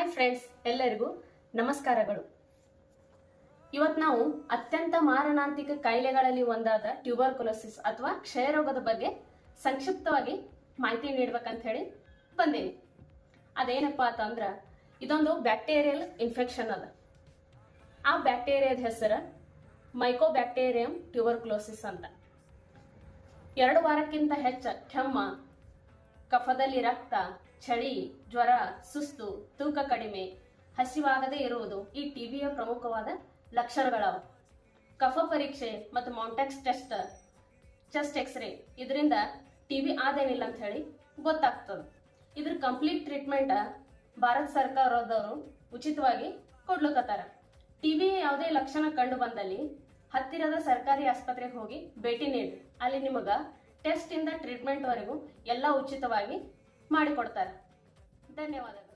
Hi friends, ಎಲ್ಲರಿಗೂ ನಮಸ್ಕಾರಗಳು. ಇವತ್ತು ನಾವು ಅತ್ಯಂತ ಮಾರಣಾಂತಿಕ ಕಾಯಿಲೆಗಳಲ್ಲಿ ಒಂದಾದ ಟ್ಯೂಬರ್ಕುಲೋಸಿಸ್ ಅಥವಾ ಕ್ಷಯರೋಗದ ಬಗ್ಗೆ ಸಂಕ್ಷಿಪ್ತವಾಗಿ ಮಾಹಿತಿ ನೀಡಬೇಕಂತ ಹೇಳಿ ಬಂದೀನಿ. ಅದೇನಪ್ಪಾ ಅಂತಂದ್ರ ಇದೊಂದು ಬ್ಯಾಕ್ಟೀರಿಯಲ್ ಇನ್ಫೆಕ್ಷನ್ ಅದ. ಆ ಬ್ಯಾಕ್ಟೀರಿಯಾದ ಹೆಸರು ಮೈಕೋಬ್ಯಾಕ್ಟೀರಿಯಂ ಟ್ಯೂಬರ್ಕುಲೋಸಿಸ್ ಅಂತ. 2 ವಾರಕ್ಕಿಂತ ಹೆಚ್ಚ ಕೆಮ್ಮ, ಕಫದಲ್ಲಿ ರಕ್ತ, ಚಳಿ, ಜ್ವರ, ಸುಸ್ತು, ತೂಕ ಕಡಿಮೆ, ಹಸಿವಾಗದೇ ಇರುವುದು ಈ ಟಿಬಿಯ ಪ್ರಮುಖವಾದ ಲಕ್ಷಣಗಳವ. ಕಫ ಪರೀಕ್ಷೆ ಮತ್ತು ಮಾಂಟೆಕ್ಸ್ ಟೆಸ್ಟ್, ಚೆಸ್ಟ್ ಎಕ್ಸ್ರೇ ಇದರಿಂದ ಟಿಬಿ ಆದೇನಿಲ್ಲ ಅಂತ ಹೇಳಿ ಗೊತ್ತಾಗ್ತದೆ. ಇದ್ರ ಕಂಪ್ಲೀಟ್ ಟ್ರೀಟ್ಮೆಂಟ್ ಭಾರತ ಸರ್ಕಾರದವರು ಉಚಿತವಾಗಿ ಕೊಡ್ಲಿಕತ್ತಾರ. ಟಿಬಿ ಯಾವುದೇ ಲಕ್ಷಣ ಕಂಡು ಬಂದಲ್ಲಿ ಹತ್ತಿರದ ಸರ್ಕಾರಿ ಆಸ್ಪತ್ರೆಗೆ ಹೋಗಿ ಭೇಟಿ ನೀಡಿ. ಅಲ್ಲಿ ನಿಮಗ ಟೆಸ್ಟ್ ಇಂದ ಟ್ರೀಟ್ಮೆಂಟ್ ವರೆಗೂ ಎಲ್ಲ ಉಚಿತವಾಗಿ ಮಾಡಿಕೊಡ್ತಾರೆ. ಧನ್ಯವಾದಗಳು.